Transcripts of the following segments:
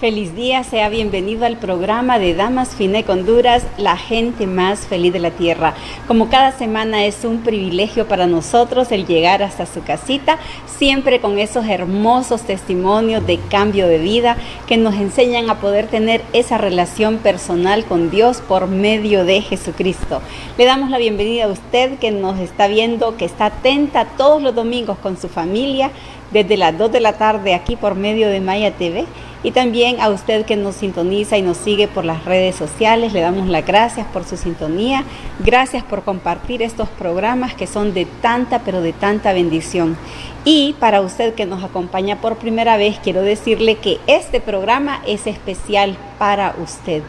Feliz día, sea bienvenido al programa de Damas FINEC Honduras, la gente más feliz de la tierra. Como cada semana es un privilegio para nosotros el llegar hasta su casita, siempre con esos hermosos testimonios de cambio de vida que nos enseñan a poder tener esa relación personal con Dios por medio de Jesucristo. Le damos la bienvenida a usted que nos está viendo, que está atenta todos los domingos con su familia, desde las 2 de la tarde aquí por medio de Maya TV. Y también a usted que nos sintoniza y nos sigue por las redes sociales, le damos las gracias por su sintonía, gracias por compartir estos programas que son de tanta, pero de tanta bendición. Y para usted que nos acompaña por primera vez, quiero decirle que este programa es especial para usted.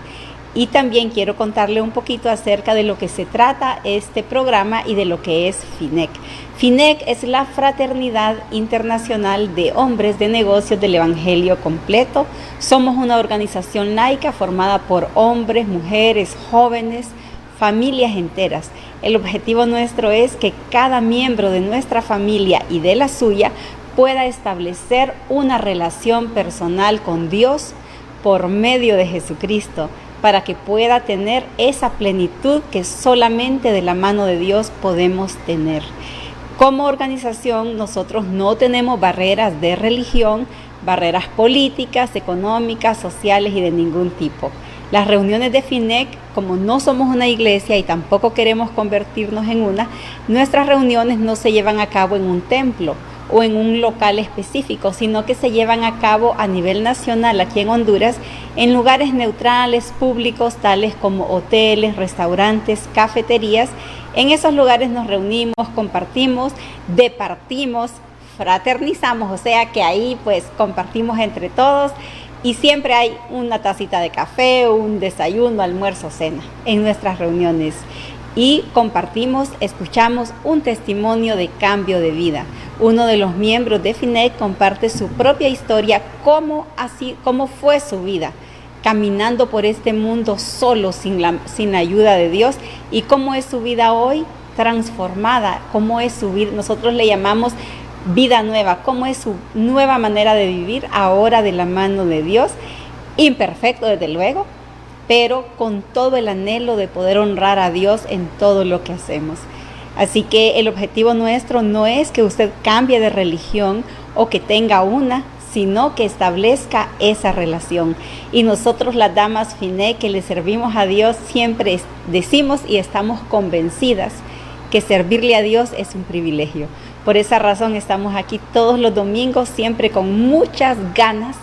Y también quiero contarle un poquito acerca de lo que se trata este programa y de lo que es FINEC. FINEC es la Fraternidad Internacional de Hombres de Negocios del Evangelio Completo. Somos una organización laica formada por hombres, mujeres, jóvenes, familias enteras. El objetivo nuestro es que cada miembro de nuestra familia y de la suya pueda establecer una relación personal con Dios por medio de Jesucristo, para que pueda tener esa plenitud que solamente de la mano de Dios podemos tener. Como organización, nosotros no tenemos barreras de religión, barreras políticas, económicas, sociales y de ningún tipo. Las reuniones de FINEC, como no somos una iglesia y tampoco queremos convertirnos en una, nuestras reuniones no se llevan a cabo en un templo o en un local específico, sino que se llevan a cabo a nivel nacional aquí en Honduras, en lugares neutrales, públicos, tales como hoteles, restaurantes, cafeterías. En esos lugares nos reunimos, compartimos, departimos, fraternizamos, o sea que ahí pues compartimos entre todos y siempre hay una tacita de café, un desayuno, almuerzo, cena en nuestras reuniones. Y compartimos, escuchamos un testimonio de cambio de vida. Uno de los miembros de FINEC comparte su propia historia, cómo fue su vida, caminando por este mundo solo, sin la ayuda de Dios, y cómo es su vida hoy transformada, cómo es su vida, nosotros le llamamos vida nueva, cómo es su nueva manera de vivir ahora de la mano de Dios, imperfecto desde luego, pero con todo el anhelo de poder honrar a Dios en todo lo que hacemos. Así que el objetivo nuestro no es que usted cambie de religión o que tenga una, sino que establezca esa relación. Y nosotros las damas FINEC que le servimos a Dios siempre decimos y estamos convencidas que servirle a Dios es un privilegio. Por esa razón estamos aquí todos los domingos, siempre con muchas ganas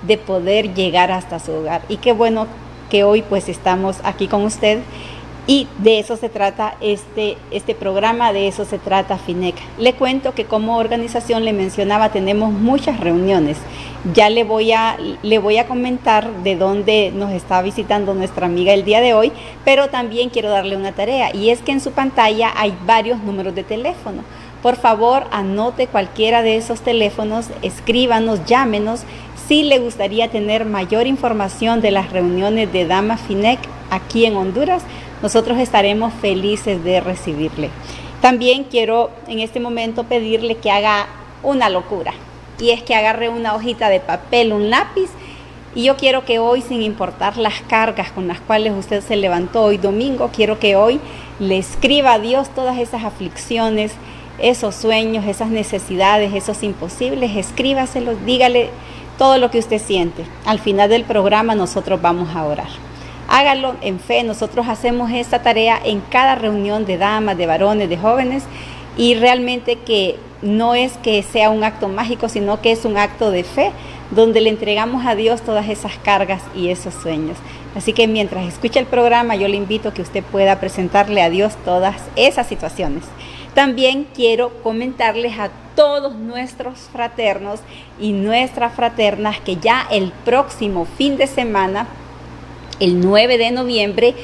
de poder llegar hasta su hogar. Y qué bueno que hoy pues estamos aquí con usted. Y de eso se trata este programa, de eso se trata FINEC. Le cuento que como organización, le mencionaba, tenemos muchas reuniones. Ya le voy a comentar de dónde nos está visitando nuestra amiga el día de hoy, pero también quiero darle una tarea, y es que en su pantalla hay varios números de teléfono. Por favor, anote cualquiera de esos teléfonos, escríbanos, llámenos, si le gustaría tener mayor información de las reuniones de Damas FINEC aquí en Honduras. Nosotros estaremos felices de recibirle. También quiero en este momento pedirle que haga una locura, y es que agarre una hojita de papel, un lápiz, y yo quiero que hoy, sin importar las cargas con las cuales usted se levantó hoy domingo, quiero que hoy le escriba a Dios todas esas aflicciones, esos sueños, esas necesidades, esos imposibles, escríbaselos, dígale todo lo que usted siente. Al final del programa nosotros vamos a orar. Hágalo en fe. Nosotros hacemos esta tarea en cada reunión de damas, de varones, de jóvenes, y realmente que no es que sea un acto mágico, sino que es un acto de fe, donde le entregamos a Dios todas esas cargas y esos sueños. Así que mientras escucha el programa, yo le invito a que usted pueda presentarle a Dios todas esas situaciones. También quiero comentarles a todos nuestros fraternos y nuestras fraternas que ya el próximo fin de semana, el 9 de noviembre,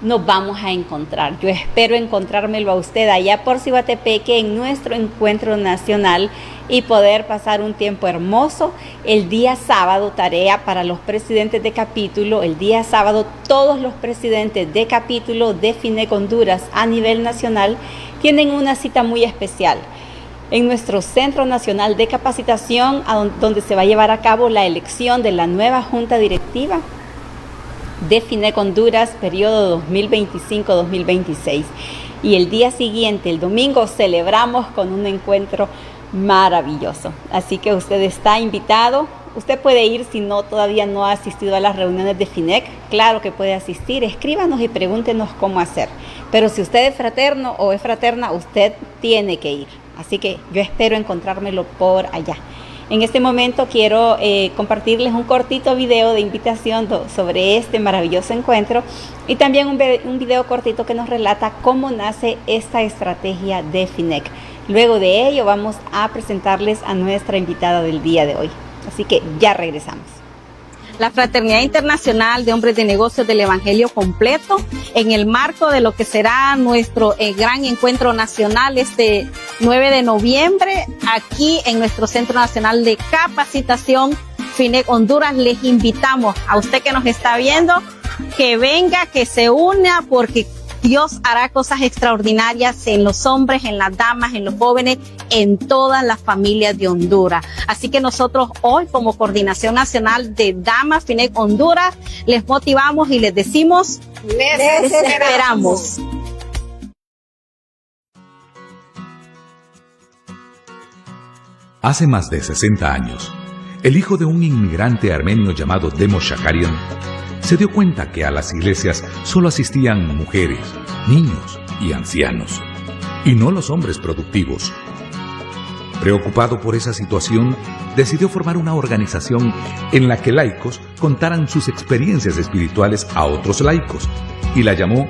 nos vamos a encontrar. Yo espero encontrármelo a usted allá por Cihuatepeque en nuestro encuentro nacional y poder pasar un tiempo hermoso. El día sábado, tarea para los presidentes de capítulo, el día sábado todos los presidentes de capítulo de FINEC Honduras a nivel nacional tienen una cita muy especial. en nuestro Centro Nacional de Capacitación, donde se va a llevar a cabo la elección de la nueva Junta Directiva de FINEC Honduras, periodo 2025-2026. Y el día siguiente, el domingo, celebramos con un encuentro maravilloso. Así que usted está invitado. Usted puede ir si todavía no ha asistido a las reuniones de FINEC. Claro que puede asistir. Escríbanos y pregúntenos cómo hacer. Pero si usted es fraterno o es fraterna, usted tiene que ir. Así que yo espero encontrármelo por allá. En este momento quiero compartirles un cortito video de invitación sobre este maravilloso encuentro y también un video cortito que nos relata cómo nace esta estrategia de FINEC. Luego de ello vamos a presentarles a nuestra invitada del día de hoy. Así que ya regresamos. La Fraternidad Internacional de Hombres de Negocios del Evangelio Completo, en el marco de lo que será nuestro gran encuentro nacional este 9 de noviembre, aquí en nuestro Centro Nacional de Capacitación FINEC Honduras, les invitamos a usted que nos está viendo, que venga, que se una, porque Dios hará cosas extraordinarias en los hombres, en las damas, en los jóvenes, en todas las familias de Honduras. Así que nosotros hoy, como Coordinación Nacional de Damas FINEC Honduras, les motivamos y les decimos, les esperamos. Hace más de 60 años, el hijo de un inmigrante armenio llamado Demos Shakarian se dio cuenta que a las iglesias solo asistían mujeres, niños y ancianos, y no los hombres productivos. Preocupado por esa situación, decidió formar una organización en la que laicos contaran sus experiencias espirituales a otros laicos, y la llamó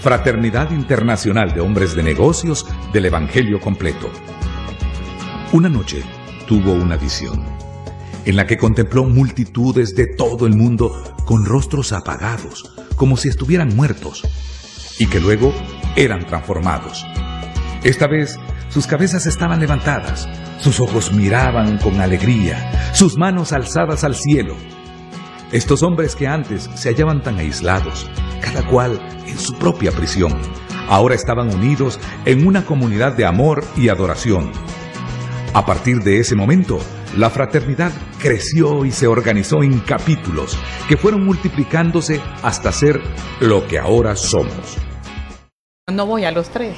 Fraternidad Internacional de Hombres de Negocios del Evangelio Completo. Una noche tuvo una visión, en la que contempló multitudes de todo el mundo con rostros apagados, como si estuvieran muertos, y que luego eran transformados. Esta vez, sus cabezas estaban levantadas, sus ojos miraban con alegría, sus manos alzadas al cielo. Estos hombres que antes se hallaban tan aislados, cada cual en su propia prisión, ahora estaban unidos en una comunidad de amor y adoración. A partir de ese momento, la fraternidad creció y se organizó en capítulos que fueron multiplicándose hasta ser lo que ahora somos. No voy a los 3.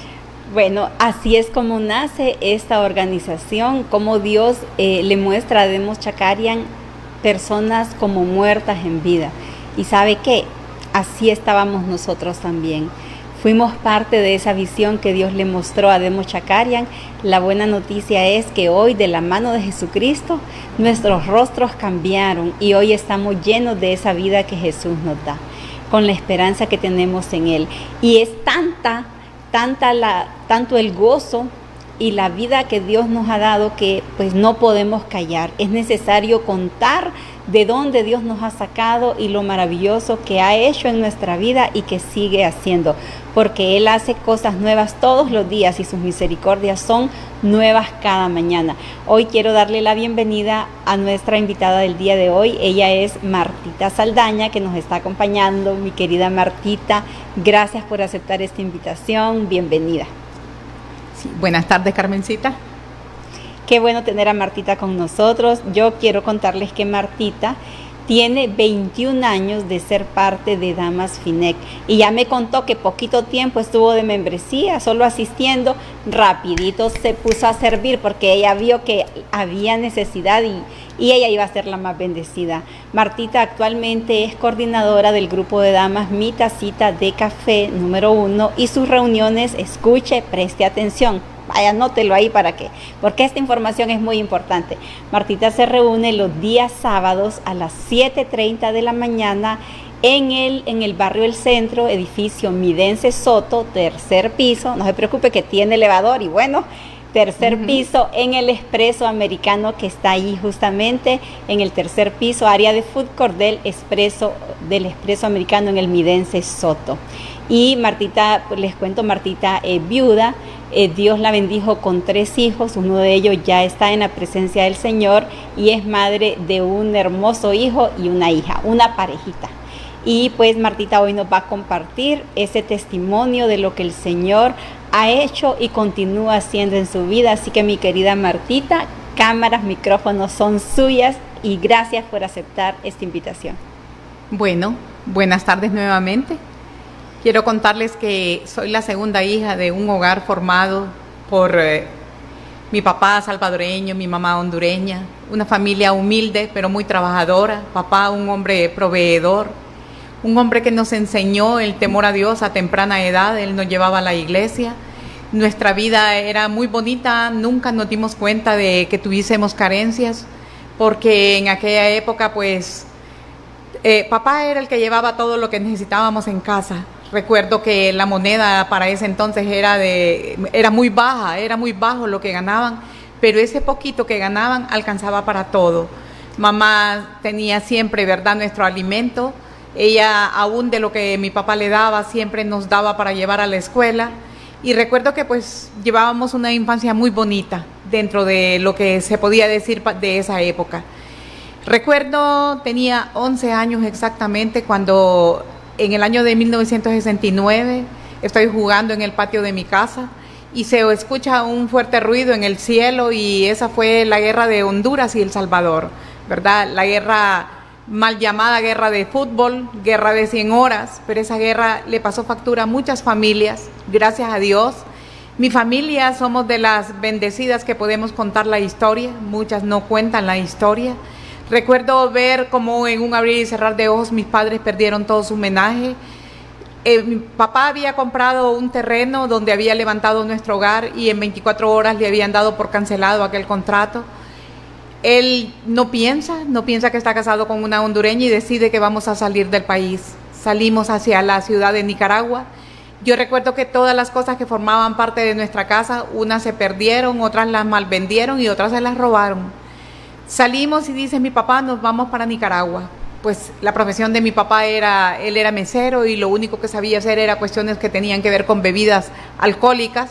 Bueno, así es como nace esta organización, como Dios le muestra a Demos Shakarian personas como muertas en vida. Y ¿sabe qué? Así estábamos nosotros también. Fuimos parte de esa visión que Dios le mostró a Demos Shakarian. La buena noticia es que hoy, de la mano de Jesucristo, nuestros rostros cambiaron y hoy estamos llenos de esa vida que Jesús nos da, con la esperanza que tenemos en Él. Y es tanto el gozo y la vida que Dios nos ha dado que pues no podemos callar. Es necesario contar de dónde Dios nos ha sacado y lo maravilloso que ha hecho en nuestra vida y que sigue haciendo, porque Él hace cosas nuevas todos los días y sus misericordias son nuevas cada mañana. Hoy quiero darle la bienvenida a nuestra invitada del día de hoy. Ella es Martita Saldaña, que nos está acompañando. Mi querida Martita, gracias por aceptar esta invitación. Bienvenida. Sí, buenas tardes, Carmencita. Qué bueno tener a Martita con nosotros. Yo quiero contarles que Martita tiene 21 años de ser parte de Damas FINEC y ya me contó que poquito tiempo estuvo de membresía, solo asistiendo, rapidito se puso a servir porque ella vio que había necesidad y ella iba a ser la más bendecida. Martita actualmente es coordinadora del grupo de damas Mi Tacita de Café número 1 y sus reuniones, escuche, preste atención. Vaya, anótelo ahí porque esta información es muy importante. Martita se reúne los días sábados a las 7:30 de la mañana en el barrio El Centro, edificio Midense Soto, tercer piso. No se preocupe que tiene elevador y bueno, tercer piso en el Expreso Americano que está ahí justamente en el tercer piso, área de food court del Expreso Americano en el Midense Soto. Y Martita, pues les cuento, Martita es viuda. Dios la bendijo con 3 hijos, uno de ellos ya está en la presencia del Señor y es madre de un hermoso hijo y una hija, una parejita. Y pues Martita hoy nos va a compartir ese testimonio de lo que el Señor ha hecho y continúa haciendo en su vida. Así que mi querida Martita, cámaras, micrófonos son suyas y gracias por aceptar esta invitación. Bueno, buenas tardes nuevamente. Quiero contarles que soy la segunda hija de un hogar formado por mi papá salvadoreño, mi mamá hondureña, una familia humilde pero muy trabajadora. Papá, un hombre proveedor, un hombre que nos enseñó el temor a Dios a temprana edad. Él nos llevaba a la iglesia. Nuestra vida era muy bonita, nunca nos dimos cuenta de que tuviésemos carencias, porque en aquella época pues papá era el que llevaba todo lo que necesitábamos en casa. Recuerdo que la moneda para ese entonces era muy baja, era muy bajo lo que ganaban, pero ese poquito que ganaban alcanzaba para todo. Mamá tenía siempre, ¿verdad?, nuestro alimento. Ella, aún de lo que mi papá le daba, siempre nos daba para llevar a la escuela. Y recuerdo que pues llevábamos una infancia muy bonita dentro de lo que se podía decir de esa época. Recuerdo, tenía 11 años exactamente cuando en el año de 1969 estoy jugando en el patio de mi casa y se escucha un fuerte ruido en el cielo, y esa fue la guerra de Honduras y El Salvador, ¿verdad? La guerra mal llamada guerra de fútbol, guerra de 100 horas, pero esa guerra le pasó factura a muchas familias, gracias a Dios. Mi familia somos de las bendecidas que podemos contar la historia, muchas no cuentan la historia. Recuerdo ver cómo en un abrir y cerrar de ojos mis padres perdieron todo su homenaje. Mi papá había comprado un terreno donde había levantado nuestro hogar y en 24 horas le habían dado por cancelado aquel contrato. Él no piensa que está casado con una hondureña y decide que vamos a salir del país. Salimos hacia la ciudad de Nicaragua. Yo recuerdo que todas las cosas que formaban parte de nuestra casa, unas se perdieron, otras las malvendieron y otras se las robaron. Salimos y dice mi papá, nos vamos para Nicaragua. Pues la profesión de mi papá él era mesero y lo único que sabía hacer era cuestiones que tenían que ver con bebidas alcohólicas.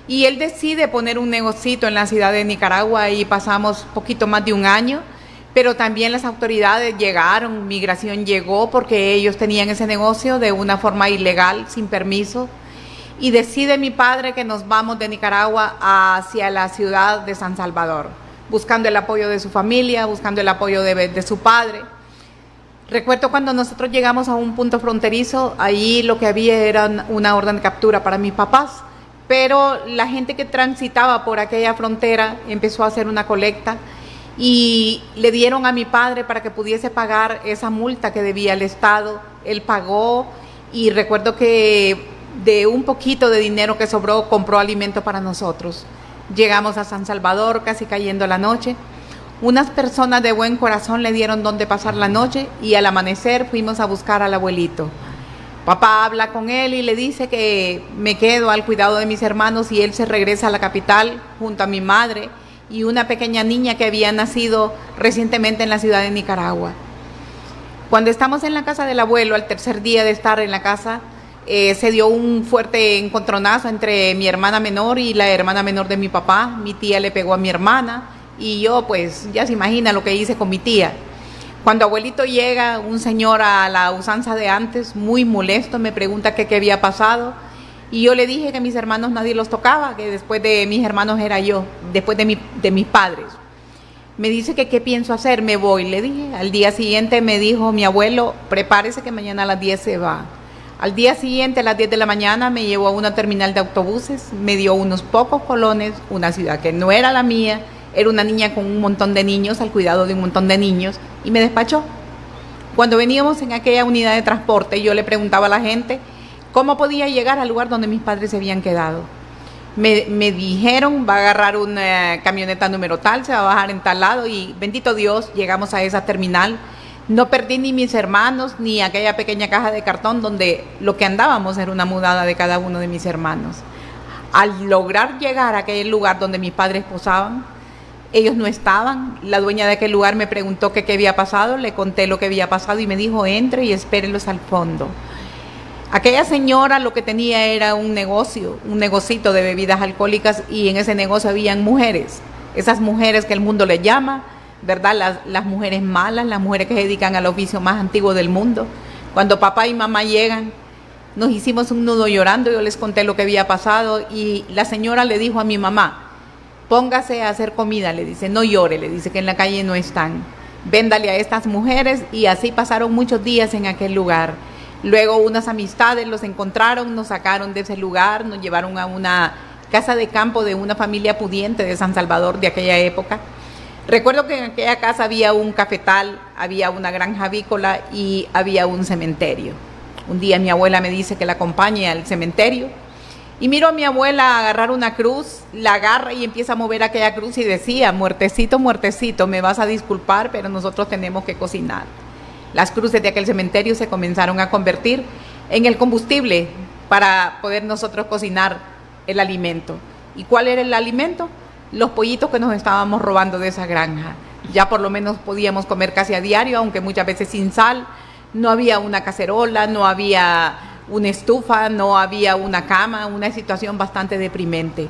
Y él decide poner un negocito en la ciudad de Nicaragua y pasamos poquito más de un año, pero también las autoridades llegaron, migración llegó porque ellos tenían ese negocio de una forma ilegal, sin permiso. Y decide mi padre que nos vamos de Nicaragua hacia la ciudad de San Salvador, buscando el apoyo de su familia, buscando el apoyo de su padre. Recuerdo cuando nosotros llegamos a un punto fronterizo, ahí lo que había era una orden de captura para mis papás, pero la gente que transitaba por aquella frontera empezó a hacer una colecta y le dieron a mi padre para que pudiese pagar esa multa que debía el Estado. Él pagó y recuerdo que de un poquito de dinero que sobró compró alimento para nosotros. Llegamos a San Salvador casi cayendo la noche. Unas personas de buen corazón le dieron donde pasar la noche y al amanecer fuimos a buscar al abuelito. Papá habla con él y le dice que me quedo al cuidado de mis hermanos y él se regresa a la capital junto a mi madre y una pequeña niña que había nacido recientemente en la ciudad de Nicaragua. Cuando estamos en la casa del abuelo, al tercer día de estar en la casa, se dio un fuerte encontronazo entre mi hermana menor y la hermana menor de mi papá. Mi tía le pegó a mi hermana y yo pues ya se imagina lo que hice con mi tía. Cuando abuelito llega, un señor a la usanza de antes, muy molesto, me pregunta qué había pasado. Y yo le dije que mis hermanos nadie los tocaba, que después de mis hermanos era yo, después de mis padres. Me dice que qué pienso hacer, me voy, le dije. Al día siguiente me dijo mi abuelo, prepárese que mañana a las 10 se va. Al día siguiente, a las 10 de la mañana, me llevó a una terminal de autobuses, me dio unos pocos colones, una ciudad que no era la mía, era una niña con un montón de niños, al cuidado de un montón de niños, y me despachó. Cuando veníamos en aquella unidad de transporte, yo le preguntaba a la gente cómo podía llegar al lugar donde mis padres se habían quedado. Me dijeron, va a agarrar una camioneta número tal, se va a bajar en tal lado, y bendito Dios, llegamos a esa terminal. No perdí ni mis hermanos, ni aquella pequeña caja de cartón donde lo que andábamos era una mudada de cada uno de mis hermanos. Al lograr llegar a aquel lugar donde mis padres posaban, ellos no estaban. La dueña de aquel lugar me preguntó qué había pasado, le conté lo que había pasado y me dijo, entre y espérenlos al fondo. Aquella señora lo que tenía era un negocito de bebidas alcohólicas, y en ese negocio habían mujeres, esas mujeres que el mundo le llama, ¿verdad? Las mujeres malas, las mujeres que se dedican al oficio más antiguo del mundo. Cuando papá y mamá llegan, Nos hicimos un nudo llorando, yo les conté lo que había pasado y la señora le dijo a mi mamá, póngase a hacer comida, le dice, no llore, le dice que en la calle no están, véndale a estas mujeres, y así pasaron muchos días en aquel lugar. Luego unas amistades los encontraron, nos sacaron de ese lugar, nos llevaron a una casa de campo de una familia pudiente de San Salvador de aquella época. Recuerdo que en aquella casa había un cafetal, había una granja avícola y había un cementerio. Un día mi abuela me dice que la acompañe al cementerio y miro a mi abuela agarrar una cruz, la agarra y empieza a mover aquella cruz y decía, muertecito, muertecito, me vas a disculpar, pero nosotros tenemos que cocinar. Las cruces de aquel cementerio se comenzaron a convertir en el combustible para poder nosotros cocinar el alimento. ¿Y cuál era el alimento? Los pollitos que nos estábamos robando de esa granja. Ya por lo menos podíamos comer casi a diario, aunque muchas veces sin sal. No había una cacerola, no había una estufa, no había una cama, una situación bastante deprimente.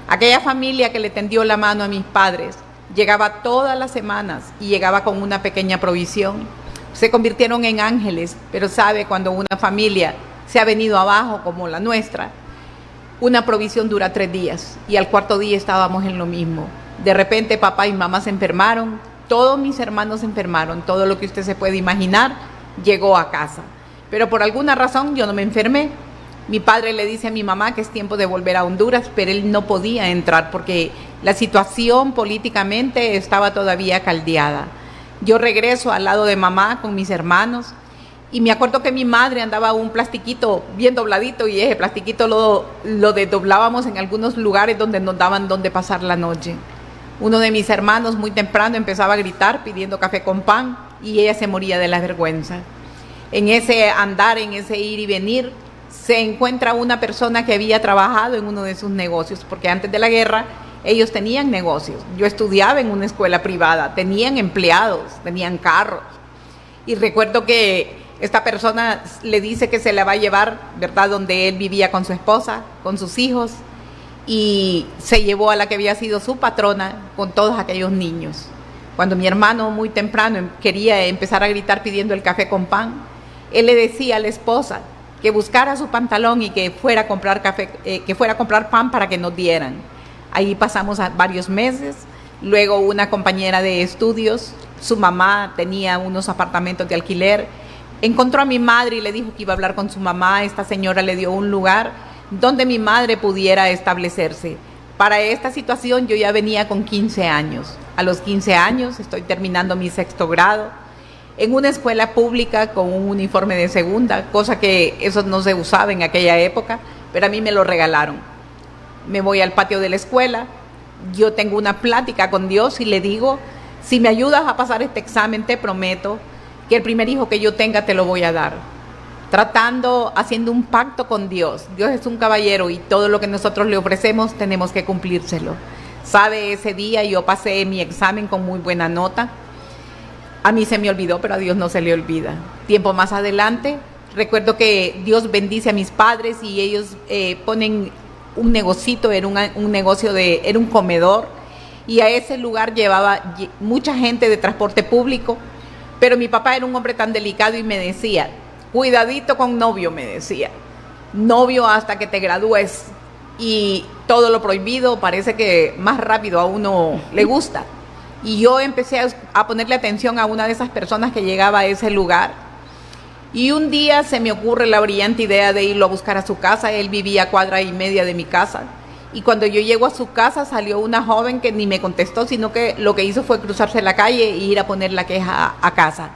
Aquella familia que le tendió la mano a mis padres llegaba todas las semanas y llegaba con una pequeña provisión. Se convirtieron en ángeles, pero sabe, cuando una familia se ha venido abajo como la nuestra, una provisión dura 3 días y al 4.º día estábamos en lo mismo. De repente papá y mamá se enfermaron, todos mis hermanos se enfermaron, todo lo que usted se puede imaginar llegó a casa. Pero por alguna razón yo no me enfermé. Mi padre le dice a mi mamá que es tiempo de volver a Honduras, pero él no podía entrar porque la situación políticamente estaba todavía caldeada. Yo regreso al lado de mamá con mis hermanos y me acuerdo que mi madre andaba un plastiquito bien dobladito y ese plastiquito lo desdoblábamos en algunos lugares donde nos daban donde pasar la noche. Uno de mis hermanos muy temprano empezaba a gritar pidiendo café con pan y ella se moría de la vergüenza. En ese andar, en ese ir y venir, se encuentra una persona que había trabajado en uno de sus negocios, porque antes de la guerra ellos tenían negocios. Yo estudiaba en una escuela privada, tenían empleados, tenían carros. Y recuerdo que esta persona le dice que se la va a llevar, ¿verdad?, donde él vivía con su esposa, con sus hijos, y se llevó a la que había sido su patrona con todos aquellos niños. Cuando mi hermano muy temprano quería empezar a gritar pidiendo el café con pan, él le decía a la esposa que buscara su pantalón y que fuera a comprar café, que fuera a comprar pan para que nos dieran. Ahí pasamos varios meses. Luego una compañera de estudios, su mamá tenía unos apartamentos de alquiler, encontró a mi madre y le dijo que iba a hablar con su mamá. Esta señora le dio un lugar donde mi madre pudiera establecerse. Para esta situación yo ya venía con 15 años. A los 15 años estoy terminando mi 6º grado en una escuela pública con un uniforme de segunda, cosa que eso no se usaba en aquella época, pero a mí me lo regalaron. Me voy al patio de la escuela, yo tengo una plática con Dios y le digo, si me ayudas a pasar este examen, te prometo que el primer hijo que yo tenga te lo voy a dar. Haciendo un pacto con Dios. Dios es un caballero y todo lo que nosotros le ofrecemos tenemos que cumplírselo. Sabe, ese día yo pasé mi examen con muy buena nota. A mí se me olvidó, pero a Dios no se le olvida. Tiempo más adelante, recuerdo que Dios bendice a mis padres y ellos ponen un negocito, era un comedor, y a ese lugar llevaba mucha gente de transporte público, pero mi papá era un hombre tan delicado y me decía, cuidadito con novio, me decía, novio hasta que te gradúes, y todo lo prohibido parece que más rápido a uno le gusta. Y yo empecé a ponerle atención a una de esas personas que llegaba a ese lugar, y un día se me ocurre la brillante idea de irlo a buscar a su casa. Él vivía a 1.5 cuadras de mi casa, y cuando yo llego a su casa salió una joven que ni me contestó, sino que lo que hizo fue cruzarse la calle e ir a poner la queja a casa.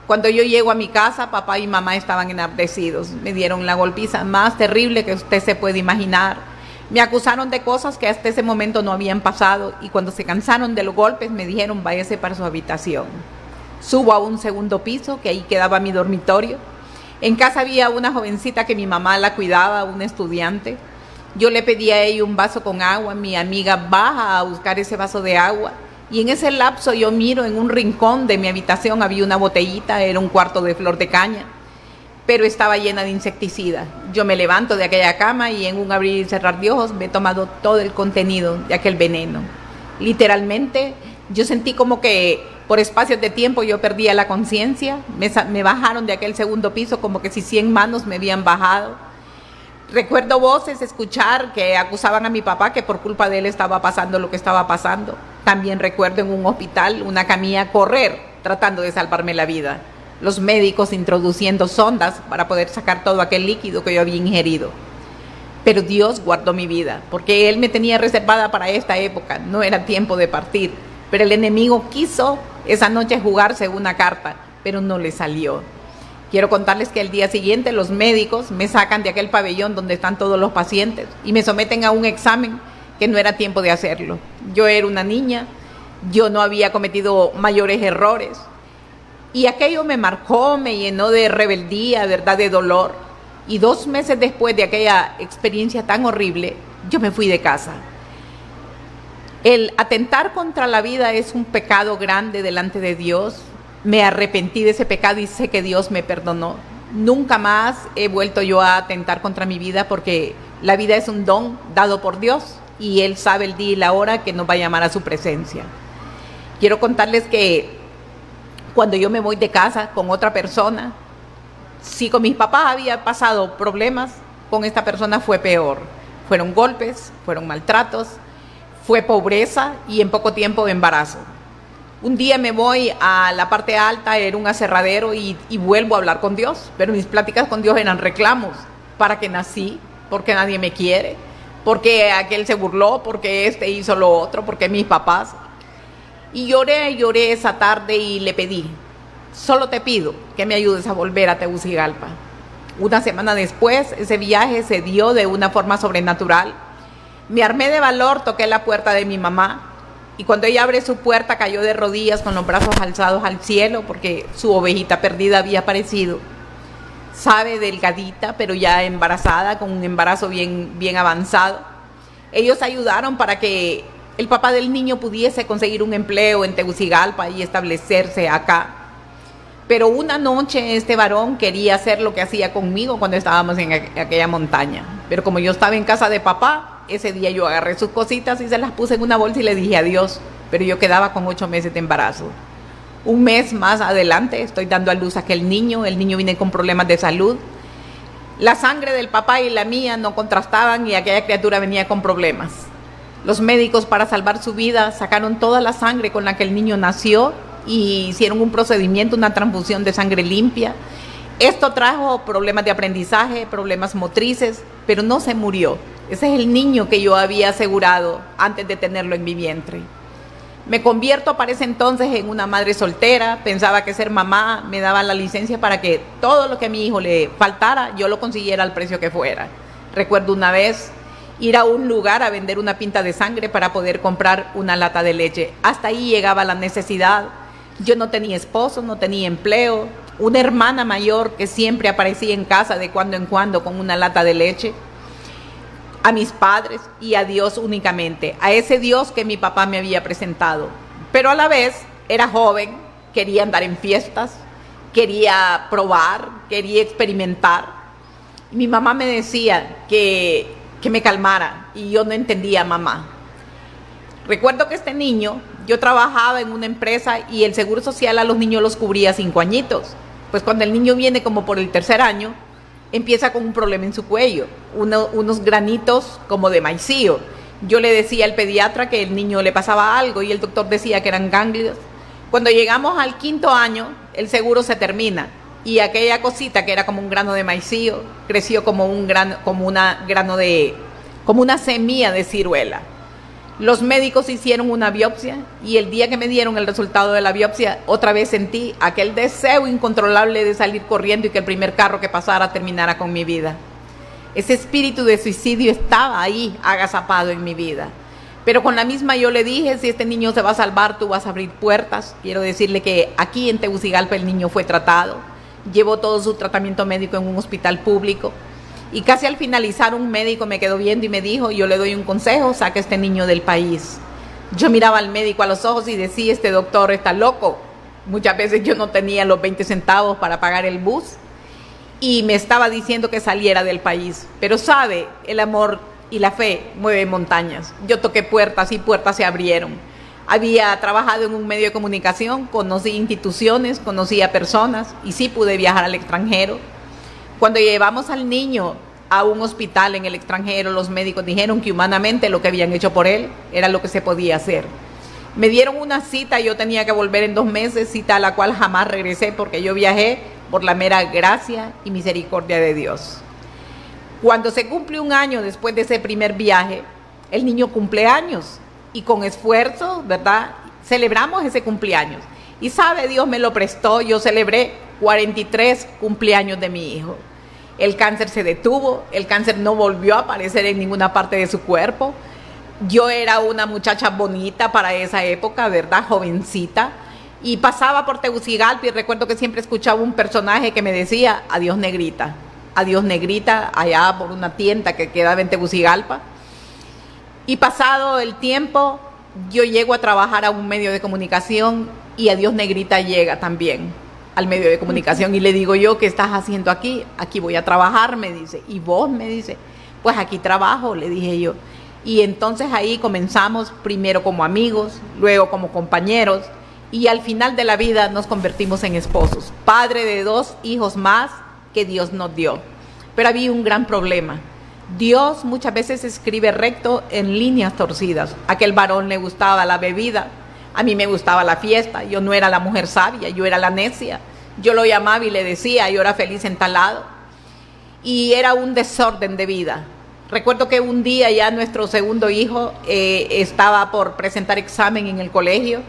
Cuando yo llego a mi casa, papá y mamá estaban enardecidos, me dieron la golpiza más terrible que usted se puede imaginar. Me acusaron de cosas que hasta ese momento no habían pasado, y cuando se cansaron de los golpes me dijeron, váyase para su habitación. Subo a un 2.º piso, que ahí quedaba mi dormitorio. En casa había una jovencita que mi mamá la cuidaba, una estudiante. Yo le pedí a ella un vaso con agua, mi amiga baja a buscar ese vaso de agua, y en ese lapso yo miro en un rincón de mi habitación había una botellita, era un cuarto de flor de caña, pero estaba llena de insecticida. Yo me levanto de aquella cama y en un abrir y cerrar de ojos me he tomado todo el contenido de aquel veneno. Literalmente yo sentí como que Por espacios de tiempo yo perdía la conciencia, me bajaron de aquel segundo piso como que si 100 manos me habían bajado. Recuerdo voces, escuchar que acusaban a mi papá que por culpa de él estaba pasando lo que estaba pasando. También recuerdo en un hospital una camilla correr tratando de salvarme la vida. Los médicos introduciendo sondas para poder sacar todo aquel líquido que yo había ingerido. Pero Dios guardó mi vida, porque Él me tenía reservada para esta época, no era tiempo de partir. Pero el enemigo quiso esa noche jugarse una carta, pero no le salió. Quiero contarles que el día siguiente los médicos me sacan de aquel pabellón donde están todos los pacientes y me someten a un examen que no era tiempo de hacerlo. Yo era una niña, yo no había cometido mayores errores y aquello me marcó, me llenó de rebeldía, ¿verdad?, de dolor. Y 2 meses después de aquella experiencia tan horrible, yo me fui de casa. El atentar contra la vida es un pecado grande delante de Dios. Me arrepentí de ese pecado y sé que Dios me perdonó. Nunca más he vuelto yo a atentar contra mi vida porque la vida es un don dado por Dios y Él sabe el día y la hora que nos va a llamar a su presencia. Quiero contarles que cuando yo me voy de casa con otra persona, si con mis papás había pasado problemas, con esta persona fue peor. Fueron golpes, fueron maltratos, fue pobreza y en poco tiempo embarazo. Un día me voy a la parte alta, era un aserradero y vuelvo a hablar con Dios, pero mis pláticas con Dios eran reclamos. ¿Para qué nací? ¿Por qué nadie me quiere? ¿Por qué aquel se burló? ¿Por qué este hizo lo otro? ¿Por qué mis papás? Y lloré esa tarde y le pedí, solo te pido que me ayudes a volver a Tegucigalpa. Una semana después, ese viaje se dio de una forma sobrenatural. Me armé de valor, toqué la puerta de mi mamá. Y cuando ella abre su puerta, cayó de rodillas con los brazos alzados al cielo porque su ovejita perdida había aparecido. Sabe, delgadita, pero ya embarazada, con un embarazo bien avanzado. Ellos ayudaron para que el papá del niño pudiese conseguir un empleo en Tegucigalpa y establecerse acá. Pero una noche este varón quería hacer lo que hacía conmigo cuando estábamos en aquella montaña. Pero como yo estaba en casa de papá, ese día yo agarré sus cositas y se las puse en una bolsa y le dije adiós. Pero yo quedaba con 8 meses de embarazo. Un mes más adelante estoy dando a luz a aquel niño. El niño viene con problemas de salud. La sangre del papá y la mía no contrastaban y aquella criatura venía con problemas. Los médicos, para salvar su vida, sacaron toda la sangre con la que el niño nació y hicieron un procedimiento, una transfusión de sangre limpia. Esto trajo problemas de aprendizaje, problemas motrices, pero no se murió. Ese es el niño que yo había asegurado antes de tenerlo en mi vientre. Me convierto para ese entonces en una madre soltera. Pensaba que ser mamá me daba la licencia para que todo lo que a mi hijo le faltara, yo lo consiguiera al precio que fuera. Recuerdo una vez ir a un lugar a vender una pinta de sangre para poder comprar una lata de leche. Hasta ahí llegaba la necesidad. Yo no tenía esposo, no tenía empleo. Una hermana mayor que siempre aparecía en casa de cuando en cuando con una lata de leche. A mis padres y a Dios únicamente, a ese Dios que mi papá me había presentado. Pero a la vez era joven, quería andar en fiestas, quería probar, quería experimentar. Y mi mamá me decía que me calmara y yo no entendía a mamá. Recuerdo que este niño, yo trabajaba en una empresa y el seguro social a los niños los cubría 5 añitos. Pues cuando el niño viene como por el 3er año, empieza con un problema en su cuello, unos granitos como de maicillo. Yo le decía al pediatra que el niño le pasaba algo y el doctor decía que eran ganglios. Cuando llegamos al 5.º año, el seguro se termina y aquella cosita que era como un grano de maicillo creció como una semilla de ciruela. Los médicos hicieron una biopsia y el día que me dieron el resultado de la biopsia, otra vez sentí aquel deseo incontrolable de salir corriendo y que el primer carro que pasara terminara con mi vida. Ese espíritu de suicidio estaba ahí, agazapado en mi vida. Pero con la misma yo le dije, si este niño se va a salvar, tú vas a abrir puertas. Quiero decirle que aquí en Tegucigalpa el niño fue tratado, llevó todo su tratamiento médico en un hospital público. Y casi al finalizar un médico me quedó viendo y me dijo, yo le doy un consejo, saque a este niño del país. Yo miraba al médico a los ojos y decía, este doctor está loco. Muchas veces yo no tenía los 20 centavos para pagar el bus y me estaba diciendo que saliera del país. Pero sabe, el amor y la fe mueven montañas. Yo toqué puertas y puertas se abrieron. Había trabajado en un medio de comunicación, conocí instituciones, conocí a personas y sí pude viajar al extranjero. Cuando llevamos al niño a un hospital en el extranjero, los médicos dijeron que humanamente lo que habían hecho por él era lo que se podía hacer. Me dieron una cita, yo tenía que volver en 2 meses, cita a la cual jamás regresé porque yo viajé por la mera gracia y misericordia de Dios. Cuando se cumple 1 año después de ese primer viaje, el niño cumple años y con esfuerzo, ¿verdad? Celebramos ese cumpleaños. Y sabe, Dios me lo prestó, yo celebré 43 cumpleaños de mi hijo. El cáncer se detuvo, el cáncer no volvió a aparecer en ninguna parte de su cuerpo. Yo era una muchacha bonita para esa época, ¿verdad? Jovencita. Y pasaba por Tegucigalpa y recuerdo que siempre escuchaba un personaje que me decía, adiós negrita, allá por una tienda que quedaba en Tegucigalpa. Y pasado el tiempo, yo llego a trabajar a un medio de comunicación y adiós negrita llega también al medio de comunicación. Y le digo yo, ¿qué estás haciendo aquí? Aquí voy a trabajar, me dice. ¿Y vos? Me dice. Pues aquí trabajo, le dije yo. Y entonces ahí comenzamos primero como amigos, luego como compañeros y al final de la vida nos convertimos en esposos, padre de 2 hijos más que Dios nos dio. Pero había un gran problema. Dios muchas veces escribe recto en líneas torcidas. A aquel varón le gustaba la bebida, a mí me gustaba la fiesta, yo no era la mujer sabia, yo era la necia. Yo lo llamaba y le decía, yo era feliz en tal lado. Y era un desorden de vida. Recuerdo que un día ya nuestro segundo hijo estaba por presentar examen en el colegio.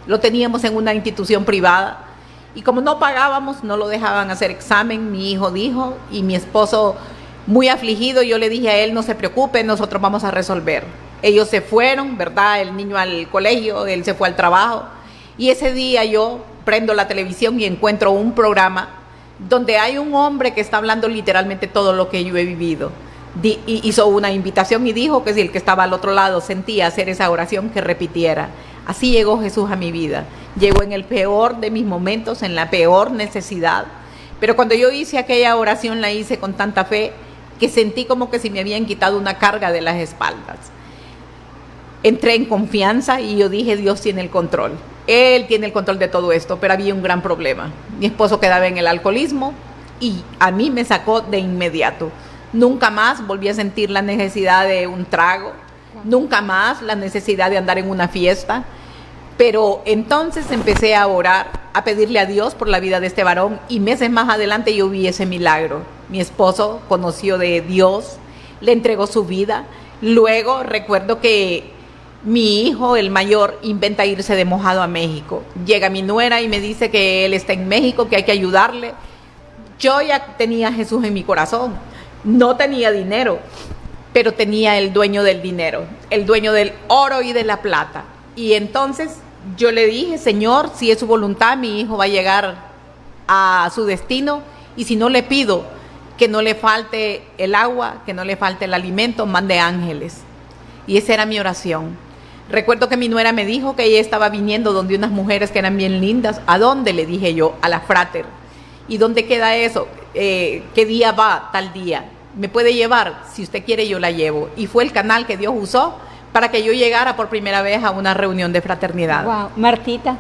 Lo teníamos en una institución privada. Y como no pagábamos, no lo dejaban hacer examen. Mi hijo dijo, y mi esposo muy afligido, yo le dije a él, no se preocupe, nosotros vamos a resolver. Ellos se fueron, ¿verdad? El niño al colegio, él se fue al trabajo. Y ese día yo prendo la televisión y encuentro un programa donde hay un hombre que está hablando literalmente todo lo que yo he vivido. Hizo una invitación y dijo que si el que estaba al otro lado sentía hacer esa oración, que repitiera. Así llegó Jesús a mi vida. Llegó en el peor de mis momentos, en la peor necesidad. Pero cuando yo hice aquella oración, la hice con tanta fe que sentí como que si me habían quitado una carga de las espaldas. Entré en confianza y yo dije, Dios tiene el control. Él tiene el control de todo esto, pero había un gran problema. Mi esposo quedaba en el alcoholismo y a mí me sacó de inmediato. Nunca más volví a sentir la necesidad de un trago, nunca más la necesidad de andar en una fiesta. Pero entonces empecé a orar, a pedirle a Dios por la vida de este varón y meses más adelante yo vi ese milagro. Mi esposo conoció de Dios, le entregó su vida. Luego recuerdo que mi hijo, el mayor, inventa irse de mojado a México. Llega mi nuera y me dice que él está en México, que hay que ayudarle. Yo ya tenía a Jesús en mi corazón. No tenía dinero, pero tenía el dueño del dinero, el dueño del oro y de la plata. Y entonces yo le dije, Señor, si es su voluntad, mi hijo va a llegar a su destino. Y si no, le pido que no le falte el agua, que no le falte el alimento, mande ángeles. Y esa era mi oración. Recuerdo que mi nuera me dijo que ella estaba viniendo donde unas mujeres que eran bien lindas. ¿A dónde? Le dije yo, a la Frater. ¿Y dónde queda eso? ¿Qué día va? Tal día. ¿Me puede llevar? Si usted quiere, yo la llevo. Y fue el canal que Dios usó para que yo llegara por primera vez a una reunión de fraternidad. Wow, Martita,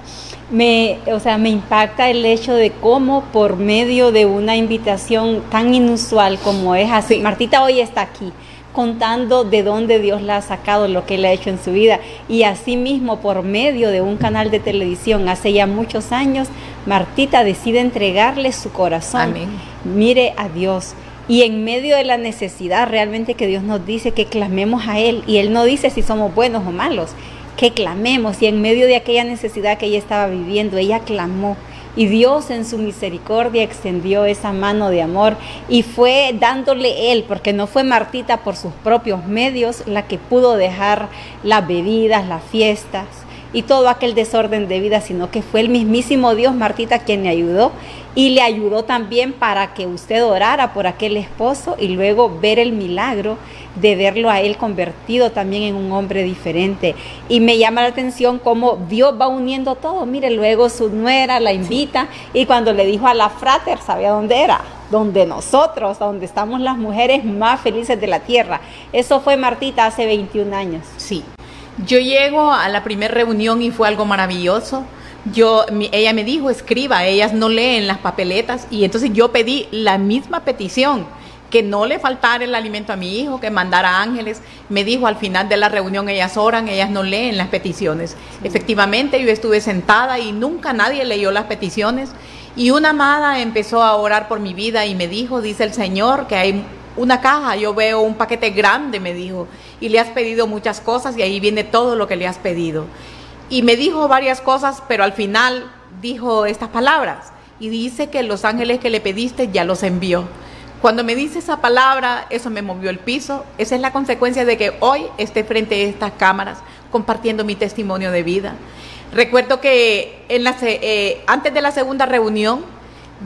me impacta el hecho de cómo por medio de una invitación tan inusual como es así, sí. Martita hoy está aquí contando de dónde Dios la ha sacado, lo que Él ha hecho en su vida. Y así mismo, por medio de un canal de televisión, hace ya muchos años, Martita decide entregarle su corazón. Amén. Mire a Dios. Y en medio de la necesidad realmente que Dios nos dice que clamemos a Él. Y Él no dice si somos buenos o malos, que clamemos. Y en medio de aquella necesidad que ella estaba viviendo, ella clamó. Y Dios en su misericordia extendió esa mano de amor y fue dándole Él, porque no fue Martita por sus propios medios la que pudo dejar las bebidas, las fiestas y todo aquel desorden de vida, sino que fue el mismísimo Dios, Martita, quien le ayudó. Y le ayudó también para que usted orara por aquel esposo y luego ver el milagro de verlo a él convertido también en un hombre diferente. Y me llama la atención cómo Dios va uniendo todo. Mire, luego su nuera la invita y cuando le dijo a la Frater, ¿sabía dónde era? Donde nosotros, donde estamos las mujeres más felices de la tierra. Eso fue, Martita, hace 21 años. Sí. Yo llego a la primera reunión y fue algo maravilloso. Ella me dijo, escriba, ellas no leen las papeletas, y entonces yo pedí la misma petición, que no le faltara el alimento a mi hijo, que mandara ángeles. Me dijo al final de la reunión, ellas oran, ellas no leen las peticiones. Sí. Efectivamente, yo estuve sentada y nunca nadie leyó las peticiones, y una amada empezó a orar por mi vida y me dijo, dice el Señor, que hay una caja, yo veo un paquete grande, me dijo, y le has pedido muchas cosas y ahí viene todo lo que le has pedido. Y me dijo varias cosas, pero al final dijo estas palabras, y dice que los ángeles que le pediste ya los envió. Cuando me dice esa palabra, eso me movió el piso. Esa es la consecuencia de que hoy esté frente a estas cámaras compartiendo mi testimonio de vida. Recuerdo que antes de la segunda reunión,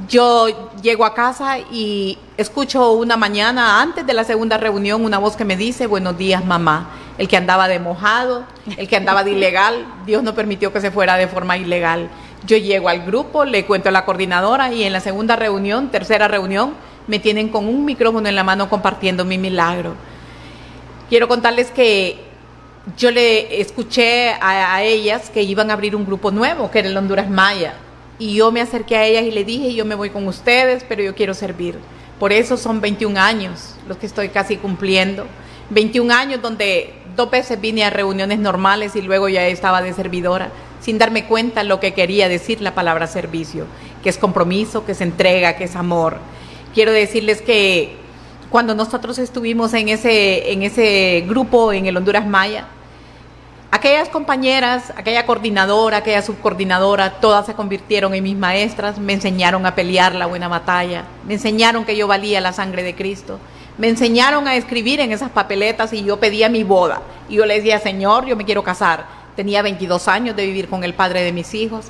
yo llego a casa y escucho una mañana, antes de la segunda reunión, una voz que me dice, buenos días, mamá. El que andaba de mojado, el que andaba de ilegal, Dios no permitió que se fuera de forma ilegal. Yo llego al grupo, le cuento a la coordinadora, y en la segunda reunión, tercera reunión, me tienen con un micrófono en la mano compartiendo mi milagro. Quiero contarles que yo le escuché a ellas que iban a abrir un grupo nuevo, que era el Honduras Maya. Y yo me acerqué a ellas y le dije, yo me voy con ustedes, pero yo quiero servir. Por eso son 21 años los que estoy casi cumpliendo. 21 años donde 2 veces vine a reuniones normales y luego ya estaba de servidora, sin darme cuenta lo que quería decir la palabra servicio, que es compromiso, que es entrega, que es amor. Quiero decirles que cuando nosotros estuvimos en ese grupo en el Honduras Maya, aquellas compañeras, aquella coordinadora, aquella subcoordinadora, todas se convirtieron en mis maestras, me enseñaron a pelear la buena batalla, me enseñaron que yo valía la sangre de Cristo, me enseñaron a escribir en esas papeletas y yo pedía mi boda. Y yo le decía, Señor, yo me quiero casar. Tenía 22 años de vivir con el padre de mis hijos.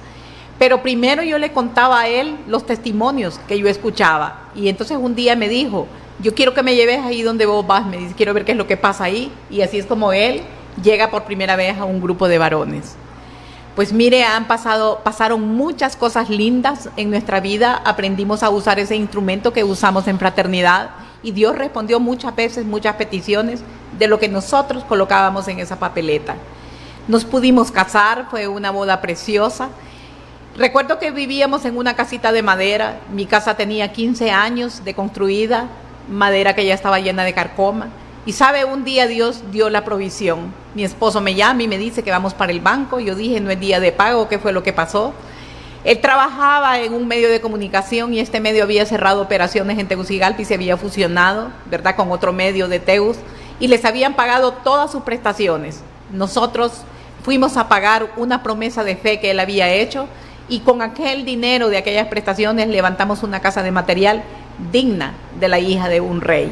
Pero primero yo le contaba a él los testimonios que yo escuchaba. Y entonces un día me dijo, yo quiero que me lleves ahí donde vos vas. Me dice, quiero ver qué es lo que pasa ahí. Y así es como él llega por primera vez a un grupo de varones. Pues mire, pasaron muchas cosas lindas en nuestra vida. Aprendimos a usar ese instrumento que usamos en fraternidad. Y Dios respondió muchas veces, muchas peticiones de lo que nosotros colocábamos en esa papeleta. Nos pudimos casar, fue una boda preciosa. Recuerdo que vivíamos en una casita de madera. Mi casa tenía 15 años de construida, madera que ya estaba llena de carcoma. Y sabe, un día Dios dio la provisión. Mi esposo me llama y me dice que vamos para el banco. Yo dije, no es día de pago, ¿qué fue lo que pasó? Él trabajaba en un medio de comunicación y este medio había cerrado operaciones en Tegucigalpa y se había fusionado, ¿verdad?, con otro medio de Tegus, y les habían pagado todas sus prestaciones. Nosotros fuimos a pagar una promesa de fe que él había hecho y con aquel dinero de aquellas prestaciones levantamos una casa de material digna de la hija de un rey.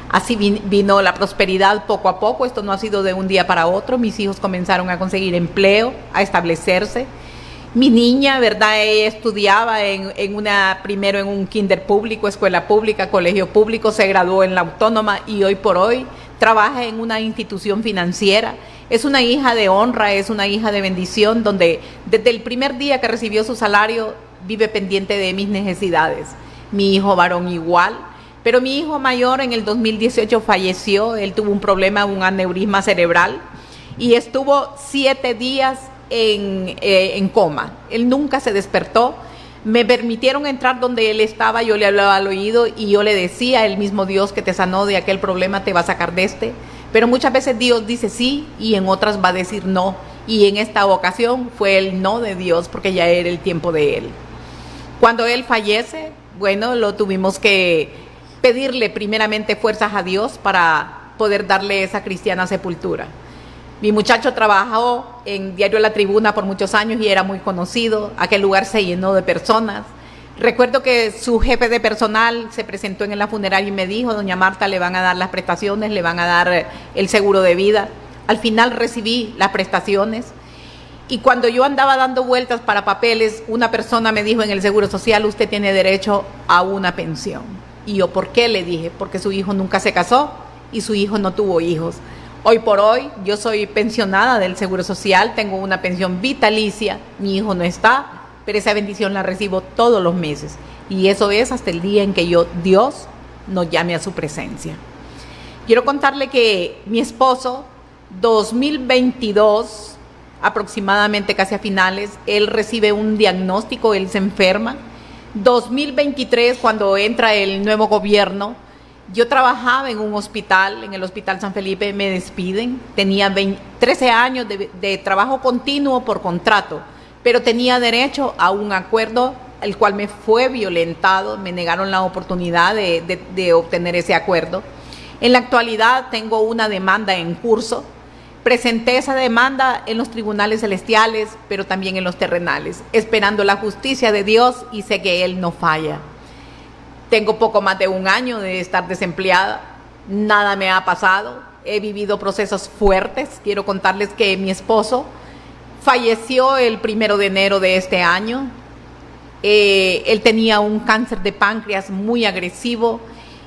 Así vino la prosperidad poco a poco. Esto no ha sido de un día para otro. Mis hijos comenzaron a conseguir empleo, a establecerse. Mi niña, ¿verdad? Ella estudiaba primero en un kinder público, escuela pública, colegio público, se graduó en la autónoma y hoy por hoy trabaja en una institución financiera. Es una hija de honra, es una hija de bendición, donde desde el primer día que recibió su salario vive pendiente de mis necesidades. Mi hijo varón igual, pero mi hijo mayor en el 2018 falleció. Él tuvo un problema, un aneurisma cerebral y estuvo 7 días en coma. Él nunca se despertó. Me permitieron entrar donde él estaba, yo le hablaba al oído y yo le decía, el mismo Dios que te sanó de aquel problema te va a sacar de este. Pero muchas veces Dios dice sí y en otras va a decir no. Y en esta ocasión fue el no de Dios porque ya era el tiempo de él. Cuando él fallece, bueno, lo tuvimos que pedirle primeramente fuerzas a Dios para poder darle esa cristiana sepultura. Mi muchacho trabajó en Diario La Tribuna por muchos años y era muy conocido. Aquel lugar se llenó de personas. Recuerdo que su jefe de personal se presentó en la funeraria y me dijo, doña Marta, le van a dar las prestaciones, le van a dar el seguro de vida. Al final recibí las prestaciones y cuando yo andaba dando vueltas para papeles, una persona me dijo en el Seguro Social, usted tiene derecho a una pensión. Y yo, ¿por qué? Le dije, porque su hijo nunca se casó y su hijo no tuvo hijos. Hoy por hoy yo soy pensionada del Seguro Social, tengo una pensión vitalicia, mi hijo no está, pero esa bendición la recibo todos los meses. Y eso es hasta el día en que Dios nos llame a su presencia. Quiero contarle que mi esposo 2022, aproximadamente casi a finales, él recibe un diagnóstico, él se enferma. 2023, cuando entra el nuevo gobierno, yo trabajaba en un hospital, en el Hospital San Felipe, me despiden. Tenía 13 años de trabajo continuo por contrato, pero tenía derecho a un acuerdo, el cual me fue violentado, me negaron la oportunidad de obtener ese acuerdo. En la actualidad tengo una demanda en curso. Presenté esa demanda en los tribunales celestiales, pero también en los terrenales, esperando la justicia de Dios, y sé que Él no falla. Tengo poco más de un año de estar desempleada, nada me ha pasado, he vivido procesos fuertes. Quiero contarles que mi esposo falleció el 1 de enero de este año. Él tenía un cáncer de páncreas muy agresivo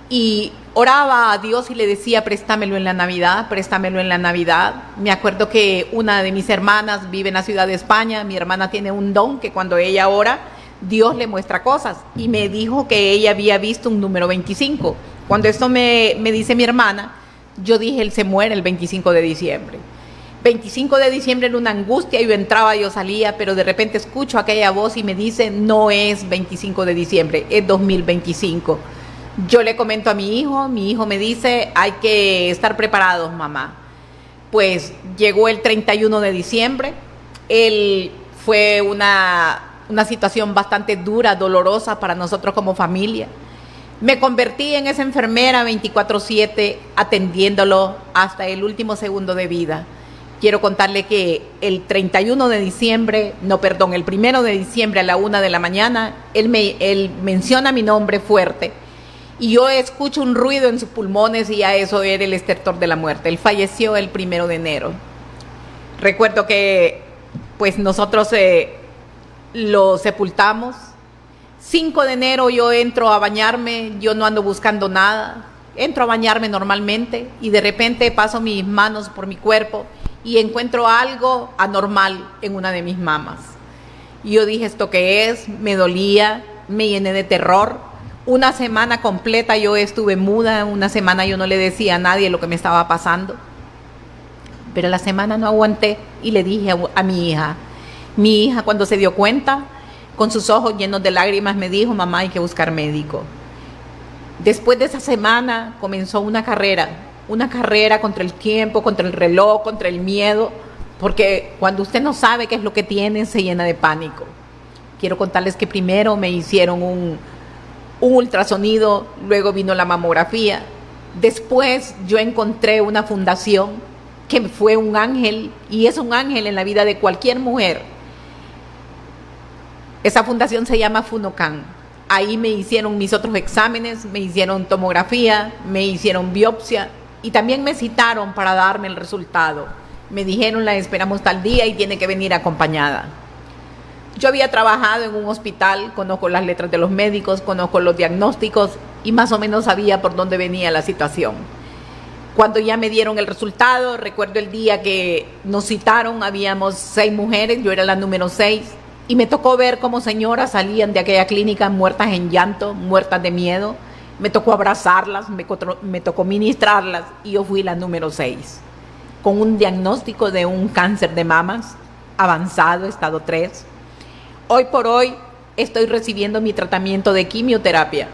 y oraba a Dios y le decía: préstamelo en la Navidad, préstamelo en la Navidad. Me acuerdo que una de mis hermanas vive en la ciudad de España. Mi hermana tiene un don que cuando ella ora, Dios le muestra cosas, y me dijo que ella había visto un número 25. Cuando esto me dice mi hermana, yo dije: él se muere el 25 de diciembre. 25 de diciembre era una angustia, yo entraba, yo salía, pero de repente escucho aquella voz y me dice: no es 25 de diciembre, es 2025. Yo le comento a mi hijo me dice: hay que estar preparados, mamá. Pues llegó el 31 de diciembre, fue una situación bastante dura, dolorosa para nosotros como familia. Me convertí en esa enfermera 24/7, atendiéndolo hasta el último segundo de vida. Quiero contarle que el 1 de diciembre a la 1 de la mañana, él menciona mi nombre fuerte, y yo escucho un ruido en sus pulmones, y a eso era el estertor de la muerte. Él falleció el 1 de enero. Recuerdo que pues nosotros lo sepultamos. 5 de enero yo entro a bañarme, yo no ando buscando nada, entro a bañarme normalmente, y de repente paso mis manos por mi cuerpo y encuentro algo anormal en una de mis mamas. Y yo dije: ¿esto qué es? Me dolía, me llené de terror. Una semana completa yo estuve muda, una semana yo no le decía a nadie lo que me estaba pasando. Pero la semana no aguanté y le dije a mi hija. Mi hija, cuando se dio cuenta, con sus ojos llenos de lágrimas, me dijo: mamá, hay que buscar médico. Después de esa semana comenzó una carrera contra el tiempo, contra el reloj, contra el miedo, porque cuando usted no sabe qué es lo que tiene, se llena de pánico. Quiero contarles que primero me hicieron un ultrasonido, luego vino la mamografía. Después yo encontré una fundación que fue un ángel, y es un ángel en la vida de cualquier mujer. Esa fundación se llama Funocan. Ahí me hicieron mis otros exámenes, me hicieron tomografía, me hicieron biopsia, y también me citaron para darme el resultado. Me dijeron: la esperamos tal día y tiene que venir acompañada. Yo había trabajado en un hospital, conozco las letras de los médicos, conozco los diagnósticos, y más o menos sabía por dónde venía la situación. Cuando ya me dieron el resultado, recuerdo el día que nos citaron, habíamos 6 mujeres, yo era la número 6, y me tocó ver cómo señoras salían de aquella clínica muertas en llanto, muertas de miedo. Me tocó abrazarlas, me tocó ministrarlas, y yo fui la número 6, con un diagnóstico de un cáncer de mamas avanzado, estado 3. Hoy por hoy estoy recibiendo mi tratamiento de quimioterapia.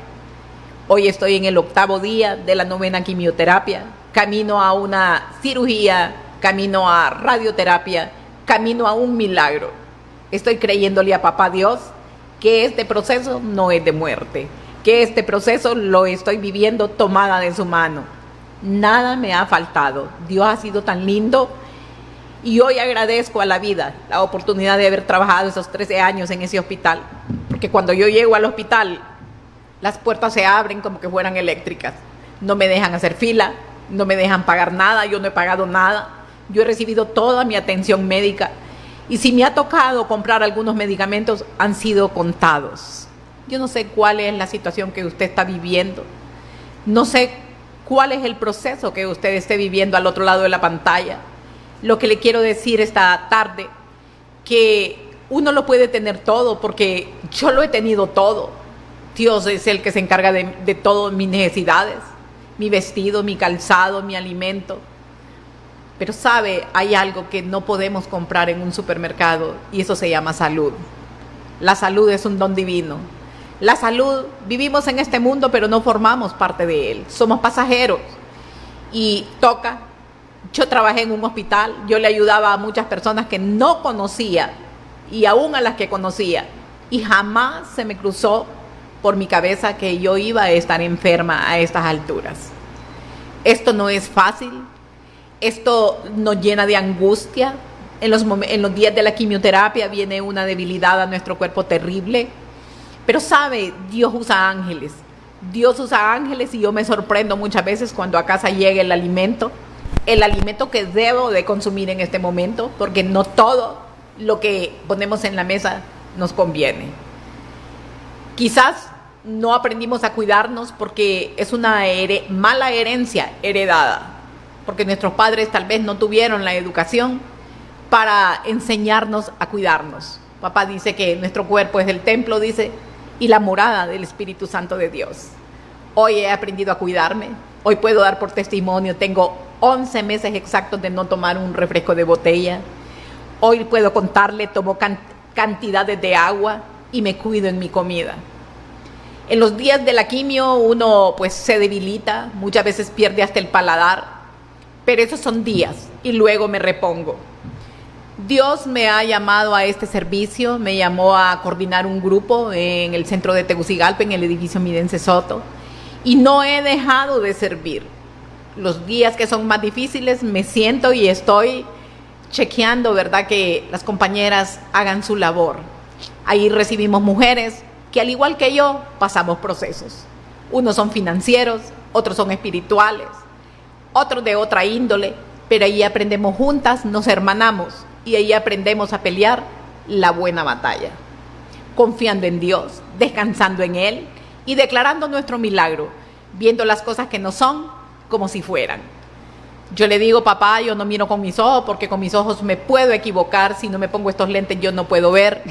Hoy estoy en el 8º día de la 9ª quimioterapia, camino a una cirugía, camino a radioterapia, camino a un milagro. Estoy creyéndole a Papá Dios que este proceso no es de muerte, que este proceso lo estoy viviendo tomada de su mano. Nada me ha faltado. Dios ha sido tan lindo, y hoy agradezco a la vida la oportunidad de haber trabajado esos 13 años en ese hospital, porque cuando yo llego al hospital, las puertas se abren como que fueran eléctricas. No me dejan hacer fila, no me dejan pagar nada, yo no he pagado nada. Yo he recibido toda mi atención médica, y si me ha tocado comprar algunos medicamentos, han sido contados. Yo no sé cuál es la situación que usted está viviendo, no sé cuál es el proceso que usted esté viviendo al otro lado de la pantalla. Lo que le quiero decir esta tarde, que uno lo puede tener todo, porque yo lo he tenido todo. Dios es el que se encarga de todas mis necesidades, mi vestido, mi calzado, mi alimento. Pero sabe, hay algo que no podemos comprar en un supermercado y eso se llama salud. La salud es un don divino. La salud, vivimos en este mundo pero no formamos parte de él. Somos pasajeros y toca. Yo trabajé en un hospital, yo le ayudaba a muchas personas que no conocía y aún a las que conocía. Y jamás se me cruzó por mi cabeza que yo iba a estar enferma a estas alturas. Esto no es fácil, esto nos llena de angustia. En los días de la quimioterapia viene una debilidad a nuestro cuerpo terrible. Pero sabe, Dios usa ángeles. Dios usa ángeles y yo me sorprendo muchas veces cuando a casa llega el alimento que debo de consumir en este momento, porque no todo lo que ponemos en la mesa nos conviene. Quizás no aprendimos a cuidarnos porque es una mala herencia heredada, porque nuestros padres tal vez no tuvieron la educación para enseñarnos a cuidarnos. Papá dice que nuestro cuerpo es el templo, dice, y la morada del Espíritu Santo de Dios. Hoy he aprendido a cuidarme, hoy puedo dar por testimonio, tengo 11 meses exactos de no tomar un refresco de botella. Hoy puedo contarle, tomo cantidades de agua y me cuido en mi comida. En los días de la quimio uno pues se debilita, muchas veces pierde hasta el paladar, pero esos son días y luego me repongo. Dios me ha llamado a este servicio, me llamó a coordinar un grupo en el centro de Tegucigalpa, en el edificio Midense Soto, y no he dejado de servir. Los días que son más difíciles me siento y estoy chequeando, ¿verdad?, que las compañeras hagan su labor. Ahí recibimos mujeres que al igual que yo pasamos procesos. Unos son financieros, otros son espirituales, otros de otra índole, pero ahí aprendemos juntas, nos hermanamos y ahí aprendemos a pelear la buena batalla, confiando en Dios, descansando en Él y declarando nuestro milagro, viendo las cosas que no son como si fueran. Yo le digo, papá, yo no miro con mis ojos porque con mis ojos me puedo equivocar, si no me pongo estos lentes yo no puedo ver,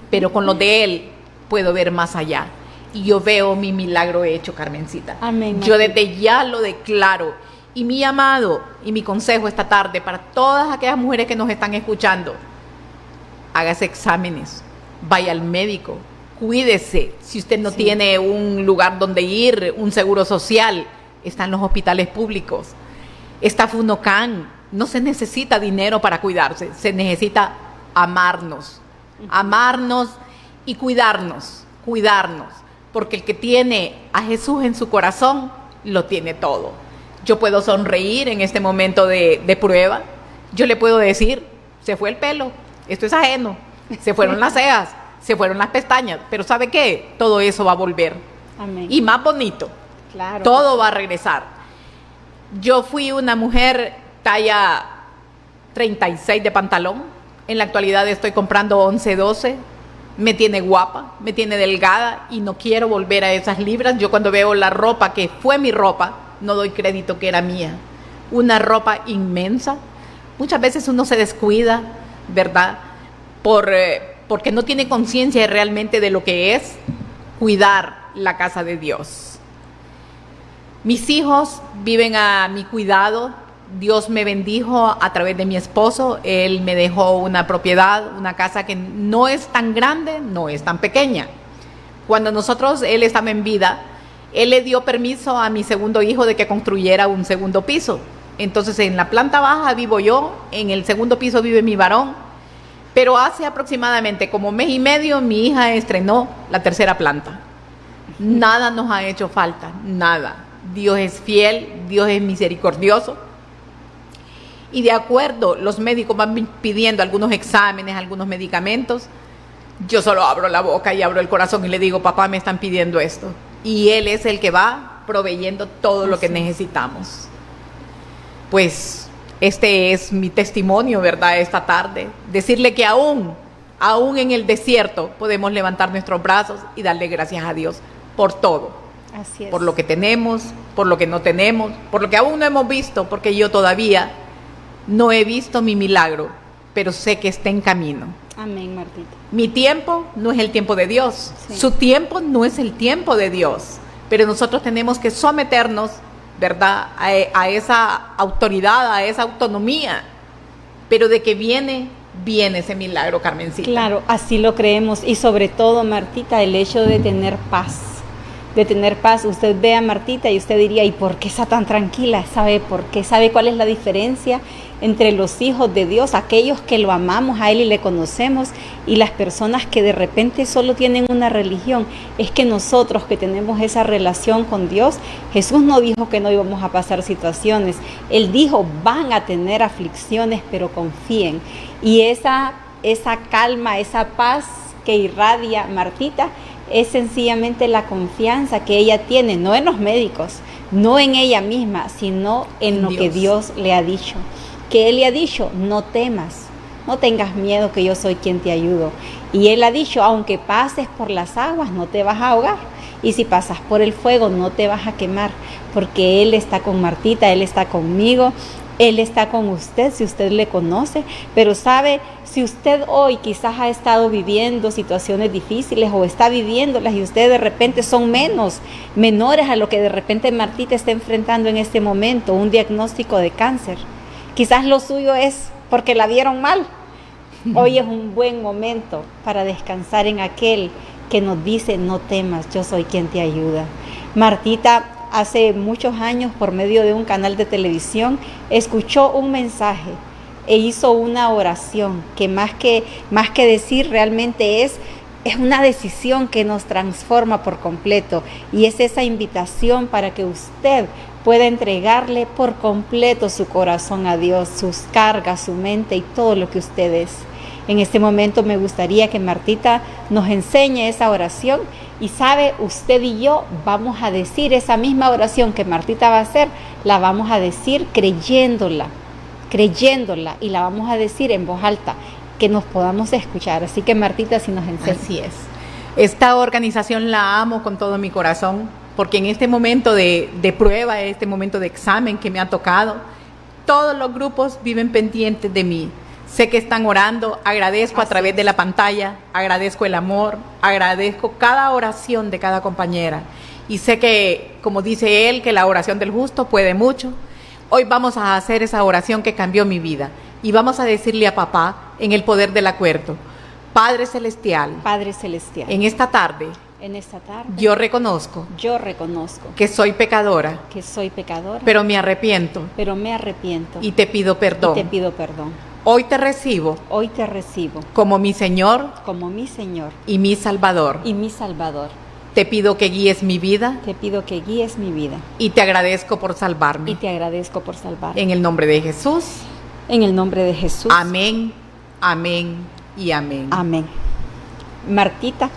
pero con los de Él puedo ver más allá. Y yo veo mi milagro hecho, Carmencita. Amén. Yo desde ya lo declaro. Y mi llamado y mi consejo esta tarde para todas aquellas mujeres que nos están escuchando, hágase exámenes, vaya al médico, cuídese. Si usted no tiene un lugar donde ir, un seguro social, están los hospitales públicos, está Funocan. No se necesita dinero para cuidarse, se necesita amarnos y cuidarnos, porque el que tiene a Jesús en su corazón, lo tiene todo. Yo puedo sonreír en este momento de prueba, yo le puedo decir, se fue el pelo, esto es ajeno, se fueron las cejas, se fueron las pestañas, pero ¿sabe qué? Todo eso va a volver. Amén. Y más bonito, Claro. todo va a regresar. Yo fui una mujer talla 36 de pantalón, en la actualidad estoy comprando 11, 12, me tiene guapa, me tiene delgada y no quiero volver a esas libras. Yo cuando veo la ropa que fue mi ropa, no doy crédito que era mía. Una ropa inmensa. Muchas veces uno se descuida, ¿verdad? Porque no tiene conciencia realmente de lo que es cuidar la casa de Dios. Mis hijos viven a mi cuidado. Dios me bendijo a través de mi esposo. Él me dejó una propiedad, una casa que no es tan grande, no es tan pequeña. Cuando él estaba en vida, él le dio permiso a mi segundo hijo de que construyera un segundo piso. Entonces en la planta baja vivo yo, en el segundo piso vive mi varón, pero hace aproximadamente como mes y medio mi hija estrenó la tercera planta. Nada nos ha hecho falta, nada. Dios es fiel, Dios es misericordioso. Y de acuerdo, los médicos van pidiendo algunos exámenes, algunos medicamentos. Yo solo abro la boca y abro el corazón y le digo, papá, me están pidiendo esto. Y Él es el que va proveyendo todo lo que necesitamos. Pues este es mi testimonio, ¿verdad? Esta tarde. Decirle que aún en el desierto podemos levantar nuestros brazos y darle gracias a Dios por todo. Así es. Por lo que tenemos, por lo que no tenemos, por lo que aún no hemos visto, porque yo todavía no he visto mi milagro, pero sé que está en camino. Amén, Martita. Mi tiempo no es el tiempo de Dios, Sí. Su tiempo no es el tiempo de Dios, pero nosotros tenemos que someternos ¿verdad? A esa autoridad, a esa autonomía, pero de que viene ese milagro, Carmencita. Claro, así lo creemos, y sobre todo, Martita, el hecho de tener paz. Usted ve a Martita y usted diría, ¿y por qué está tan tranquila? ¿Sabe por qué? ¿Sabe cuál es la diferencia entre los hijos de Dios, aquellos que lo amamos a Él y le conocemos, y las personas que de repente solo tienen una religión? Es que nosotros que tenemos esa relación con Dios, Jesús no dijo que no íbamos a pasar situaciones. Él dijo, van a tener aflicciones, pero confíen. Y esa calma, esa paz que irradia Martita, es sencillamente la confianza que ella tiene, no en los médicos, no en ella misma, sino en lo que Dios le ha dicho. Que Él le ha dicho, no temas, no tengas miedo, que yo soy quien te ayudo. Y Él ha dicho, aunque pases por las aguas, no te vas a ahogar. Y si pasas por el fuego, no te vas a quemar, porque Él está con Martita, Él está conmigo. Él está con usted, si usted le conoce, pero sabe, si usted hoy quizás ha estado viviendo situaciones difíciles o está viviéndolas, y usted de repente son menores a lo que de repente Martita está enfrentando en este momento, un diagnóstico de cáncer. Quizás lo suyo es porque la vieron mal. Hoy es un buen momento para descansar en aquel que nos dice, no temas, yo soy quien te ayuda. Martita, hace muchos años, por medio de un canal de televisión, escuchó un mensaje e hizo una oración que más que decir, realmente es una decisión que nos transforma por completo, y es esa invitación para que usted pueda entregarle por completo su corazón a Dios, sus cargas, su mente y todo lo que usted es. En este momento me gustaría que Martita nos enseñe esa oración, y sabe, usted y yo vamos a decir esa misma oración que Martita va a hacer, la vamos a decir creyéndola, y la vamos a decir en voz alta, que nos podamos escuchar. Así que Martita, si nos enseña. Así es. Esta organización la amo con todo mi corazón, porque en este momento de prueba, este momento de examen que me ha tocado, todos los grupos viven pendientes de mí. Sé que están orando, agradezco a través de la pantalla, agradezco el amor, agradezco cada oración de cada compañera. Y sé que, como dice él, que la oración del justo puede mucho. Hoy vamos a hacer esa oración que cambió mi vida. Y vamos a decirle a papá, en el poder del acuerdo, Padre Celestial, en esta tarde, yo reconozco que soy pecadora, pero me arrepiento, y te pido perdón. Hoy te recibo como mi Señor, y mi Salvador. Te pido que guíes mi vida, y te agradezco por salvarme. En el nombre de Jesús. Amén, amén y amén. Amén. Martita,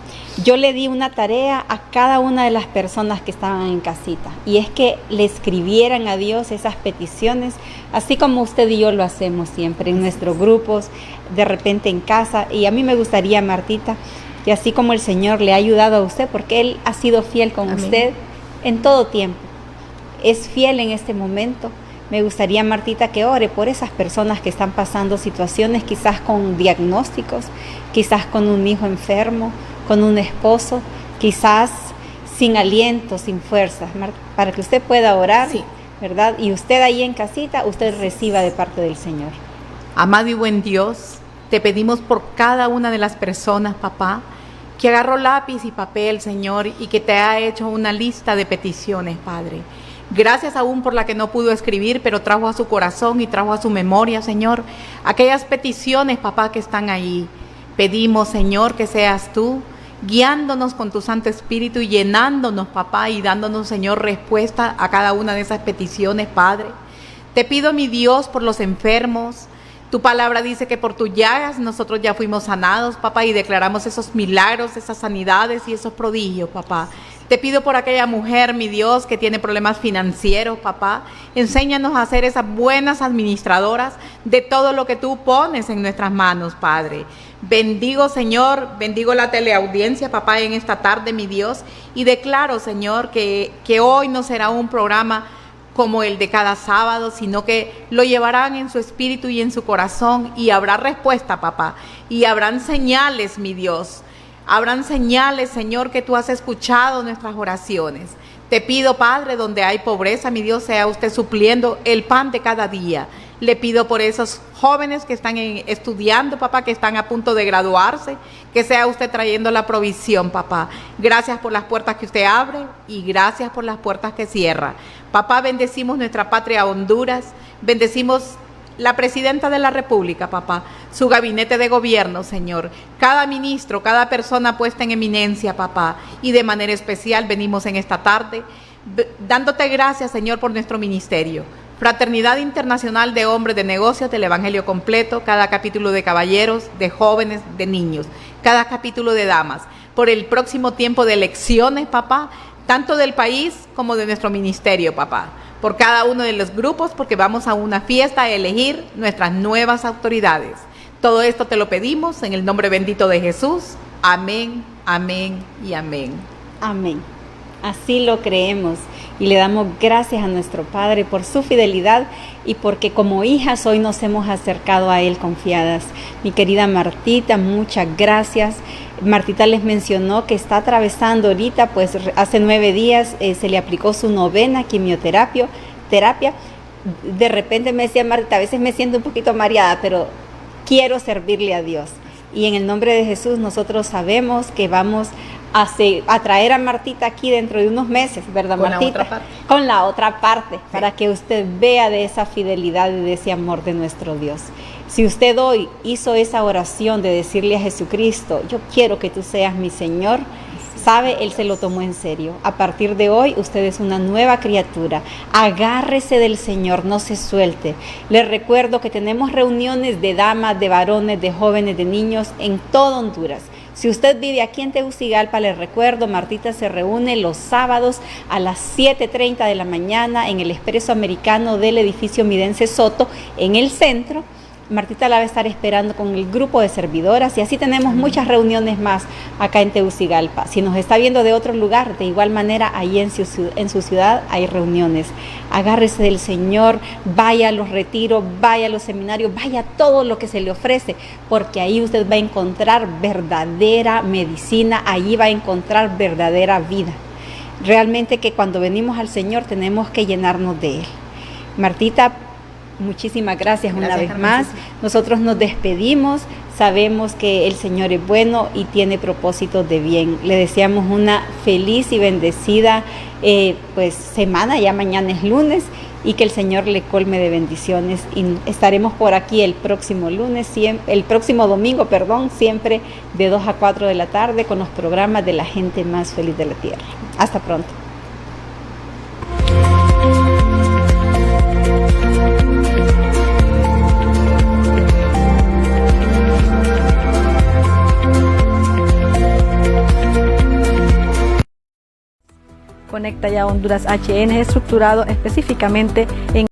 yo le di una tarea a cada una de las personas que estaban en casita, y es que le escribieran a Dios esas peticiones, así como usted y yo lo hacemos siempre en nuestros grupos, de repente en casa. Y a mí me gustaría, Martita, que así como el Señor le ha ayudado a usted, porque Él ha sido fiel con usted en todo tiempo, es fiel en este momento. Me gustaría, Martita, que ore por esas personas que están pasando situaciones, quizás con diagnósticos, quizás con un hijo enfermo, con un esposo, quizás sin aliento, sin fuerzas, para que usted pueda orar, sí, ¿verdad? Y usted ahí en casita, usted reciba de parte del Señor. Amado y buen Dios, te pedimos por cada una de las personas, papá, que agarró lápiz y papel, Señor, y que te ha hecho una lista de peticiones, Padre. Gracias aún por la que no pudo escribir, pero trajo a su corazón y trajo a su memoria, Señor, aquellas peticiones, papá, que están ahí. Pedimos, Señor, que seas tú guiándonos con tu Santo Espíritu y llenándonos, papá, y dándonos, Señor, respuesta a cada una de esas peticiones, Padre. Te pido, mi Dios, por los enfermos. Tu palabra dice que por tus llagas nosotros ya fuimos sanados, papá, y declaramos esos milagros, esas sanidades y esos prodigios, papá. Te pido por aquella mujer, mi Dios, que tiene problemas financieros, papá. Enséñanos a ser esas buenas administradoras de todo lo que tú pones en nuestras manos, Padre. Bendigo, Señor, bendigo la teleaudiencia, papá, en esta tarde, mi Dios. Y declaro, Señor, que hoy no será un programa como el de cada sábado, sino que lo llevarán en su espíritu y en su corazón, y habrá respuesta, papá, y habrán señales, mi Dios. Habrán señales, Señor, que tú has escuchado nuestras oraciones. Te pido, Padre, donde hay pobreza, mi Dios, sea usted supliendo el pan de cada día. Le pido por esos jóvenes que están estudiando, papá, que están a punto de graduarse, que sea usted trayendo la provisión, papá. Gracias por las puertas que usted abre y gracias por las puertas que cierra. Papá, bendecimos nuestra patria Honduras, bendecimos la presidenta de la República, papá, su gabinete de gobierno, Señor, cada ministro, cada persona puesta en eminencia, papá, y de manera especial venimos en esta tarde dándote gracias, Señor, por nuestro ministerio. Fraternidad Internacional de Hombres de Negocios del Evangelio Completo, cada capítulo de caballeros, de jóvenes, de niños, cada capítulo de damas, por el próximo tiempo de elecciones, papá, tanto del país como de nuestro ministerio, papá, por cada uno de los grupos, porque vamos a una fiesta a elegir nuestras nuevas autoridades. Todo esto te lo pedimos en el nombre bendito de Jesús. Amén, amén y amén. Amén. Así lo creemos y le damos gracias a nuestro Padre por su fidelidad y porque como hijas hoy nos hemos acercado a Él confiadas. Mi querida Martita, muchas gracias. Martita les mencionó que está atravesando ahorita, pues hace 9 días se le aplicó su 9ª quimioterapia. De repente me decía Martita, a veces me siento un poquito mareada, pero quiero servirle a Dios. Y en el nombre de Jesús nosotros sabemos que vamos a traer a Martita aquí dentro de unos meses, ¿verdad, Martita? Con la otra parte, sí, para que usted vea de esa fidelidad y de ese amor de nuestro Dios. Si usted hoy hizo esa oración de decirle a Jesucristo, yo quiero que tú seas mi Señor, sabe, Él se lo tomó en serio. A partir de hoy, usted es una nueva criatura. Agárrese del Señor, no se suelte. Les recuerdo que tenemos reuniones de damas, de varones, de jóvenes, de niños en todo Honduras. Si usted vive aquí en Tegucigalpa, les recuerdo, Martita se reúne los sábados a las 7:30 de la mañana en el Expreso Americano del edificio Midense Soto, en el centro. Martita la va a estar esperando con el grupo de servidoras y así tenemos muchas reuniones más acá en Tegucigalpa. Si nos está viendo de otro lugar, de igual manera ahí en su ciudad hay reuniones. Agárrese del Señor, vaya a los retiros, vaya a los seminarios, vaya a todo lo que se le ofrece, porque ahí usted va a encontrar verdadera medicina, ahí va a encontrar verdadera vida. Realmente que cuando venimos al Señor tenemos que llenarnos de Él. Martita, muchísimas gracias una vez más. Nosotros nos despedimos, sabemos que el Señor es bueno y tiene propósitos de bien. Le deseamos una feliz y bendecida semana, ya mañana es lunes, y que el Señor le colme de bendiciones. Y estaremos por aquí el próximo domingo, siempre de 2 a 4 de la tarde con los programas de la gente más feliz de la tierra. Hasta pronto. Conecta Ya Honduras HN es estructurado específicamente en